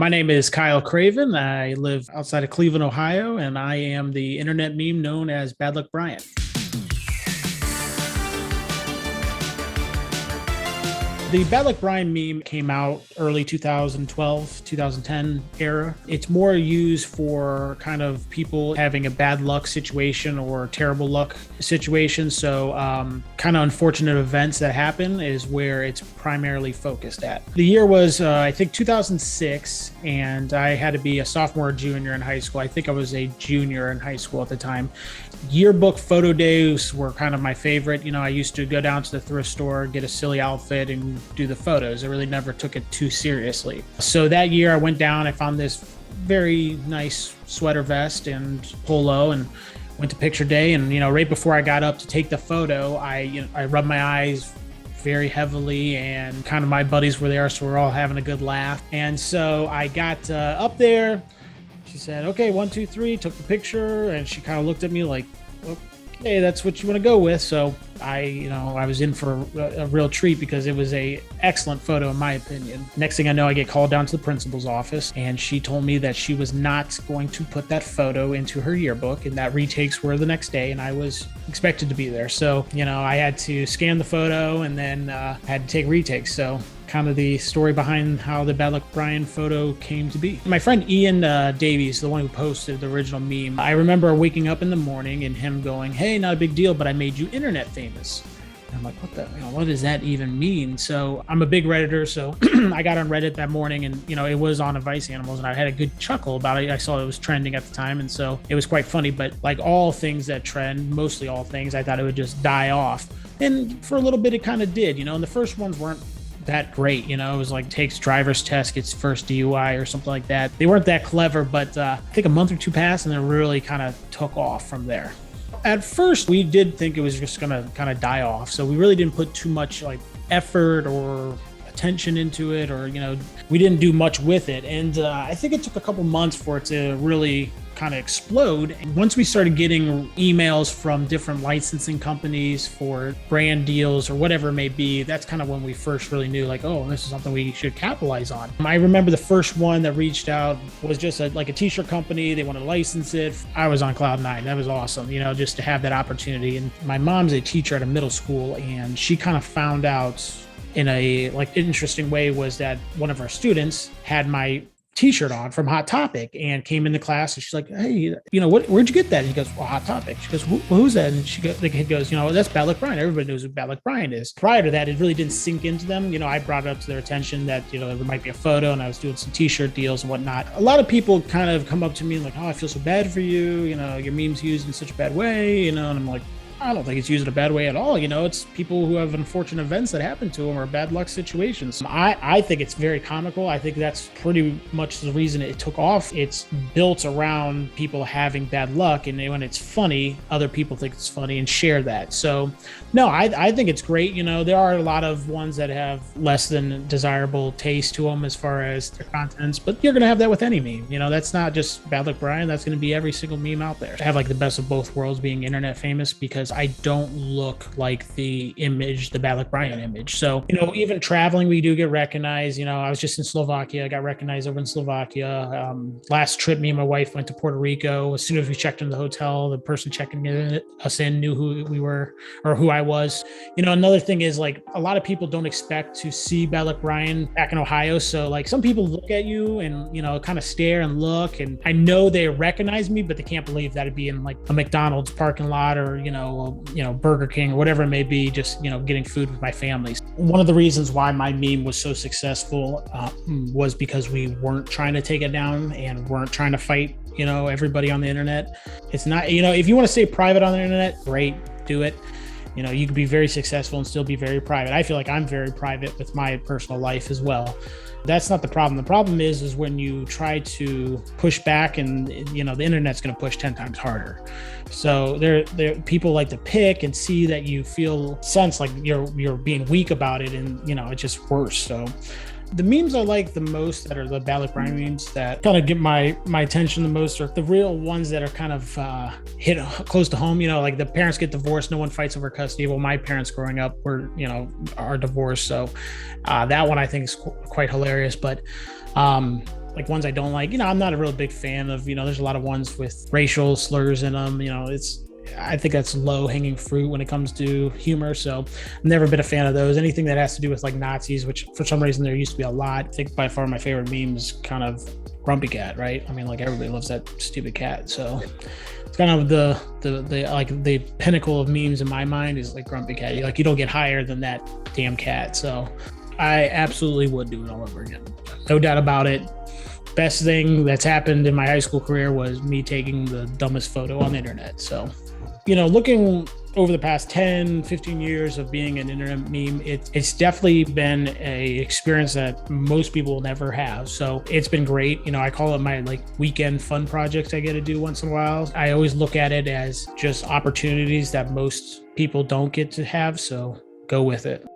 My name is Kyle Craven. I live outside of Cleveland, Ohio, and I am the internet meme known as Bad Luck Brian. The Bad Luck Brian meme came out early 2012, 2010 era. It's more used for kind of people having a bad luck situation or terrible luck situation. So kind of unfortunate events that happen is where it's primarily focused at. The year was, I think, 2006, and I had to be a sophomore or junior in high school. I think I was a junior in high school at the time. Yearbook photo days were kind of my favorite. I used to go down to the thrift store, get a silly outfit, and do the photos. I really never took it too seriously. So that year I went down, I found this very nice sweater vest and polo and went to picture day. And, right before I got up to take the photo, I rubbed my eyes very heavily, and kind of my buddies were there, so we're all having a good laugh. And so I got up there. She said, okay, 1, 2, 3, took the picture, and she kind of looked at me like, okay, that's what you want to go with. So I was in for a real treat because it was a excellent photo in my opinion. Next thing I know, I get called down to the principal's office, and she told me that she was not going to put that photo into her yearbook, and that retakes were the next day, and I was expected to be there. So, I had to scan the photo and then had to take retakes. So kind of the story behind how the Bad Luck Brian photo came to be. My friend Ian Davies, the one who posted the original meme, I remember waking up in the morning and him going, hey, not a big deal, but I made you internet famous. And I'm like, what does that even mean? So I'm a big Redditor, so I got on Reddit that morning, and it was on Advice Animals, and I had a good chuckle about it. I saw it was trending at the time, and so it was quite funny. But like all things that trend, mostly all things, I thought it would just die off. And for a little bit, it kind of did. And the first ones weren't that great. It was like takes driver's test, gets first DUI or something like that. They weren't that clever, but I think a month or two passed, and it really kind of took off from there. At first, we did think it was just going to kind of die off. So we really didn't put too much like effort or attention into it, or, we didn't do much with it. And I think it took a couple months for it to really kind of explode. And once we started getting emails from different licensing companies for brand deals or whatever it may be, that's kind of when we first really knew, like, oh, this is something we should capitalize on. I remember the first one that reached out was just like a t-shirt company. They wanted to license it. I was on cloud nine. That was awesome, just to have that opportunity. And my mom's a teacher at a middle school, and she kind of found out in a interesting way was that one of our students had my t-shirt on from Hot Topic and came into class, and she's like, hey, where'd you get that? And he goes, well, Hot Topic. She goes, who's that? And the kid goes, that's Bad Luck Brian. Everybody knows who Bad Luck Brian is. Prior to that, it really didn't sink into them. I brought it up to their attention that, there might be a photo, and I was doing some t-shirt deals and whatnot. A lot of people kind of come up to me like, oh, I feel so bad for you. Your meme's used in such a bad way, and I'm like, I don't think it's used in a bad way at all. It's people who have unfortunate events that happen to them or bad luck situations. I think it's very comical. I think that's pretty much the reason it took off. It's built around people having bad luck, and when it's funny, other people think it's funny and share that. So no, I think it's great. There are a lot of ones that have less than desirable taste to them as far as their contents, but you're going to have that with any meme. That's not just Bad Luck Brian. That's going to be every single meme out there. I have like the best of both worlds, being internet famous, because I don't look like the Bad Luck Brian image. So, even traveling, we do get recognized. I was just in Slovakia. I got recognized over in Slovakia. Last trip, me and my wife went to Puerto Rico. As soon as we checked into the hotel, the person checking us in knew who we were or who I was. Another thing is, like, a lot of people don't expect to see Bad Luck Brian back in Ohio. So, like, some people look at you and, kind of stare and look. And I know they recognize me, but they can't believe that it'd be in like a McDonald's parking lot or, Burger King or whatever it may be, just, getting food with my family. One of the reasons why my meme was so successful was because we weren't trying to take it down and weren't trying to fight, everybody on the internet. It's not, if you want to stay private on the internet, great, do it. You can be very successful and still be very private. I feel like I'm very private with my personal life as well. That's not the problem. The problem is when you try to push back, and the internet's going to push 10 times harder. So there people like to pick and see that you feel sense like you're being weak about it, and it's just worse. So the memes I like the most that are the Bad Luck Brian memes that kind of get my attention the most are the real ones that are kind of hit close to home. Like the parents get divorced, no one fights over custody. Well, my parents growing up are divorced, so that one I think is quite hilarious. But like ones I don't like. I'm not a real big fan of, there's a lot of ones with racial slurs in them. I think that's low hanging fruit when it comes to humor. So I've never been a fan of those. Anything that has to do with like Nazis, which for some reason there used to be a lot. I think by far my favorite meme is kind of Grumpy Cat, right? I mean, like everybody loves that stupid cat. So it's kind of the pinnacle of memes in my mind is like Grumpy Cat. You don't get higher than that damn cat. So I absolutely would do it all over again. No doubt about it. Best thing that's happened in my high school career was me taking the dumbest photo on the internet. So, looking over the past 10, 15 years of being an internet meme, it's definitely been a experience that most people will never have. So it's been great. I call it my like weekend fun projects I get to do once in a while. I always look at it as just opportunities that most people don't get to have. So go with it.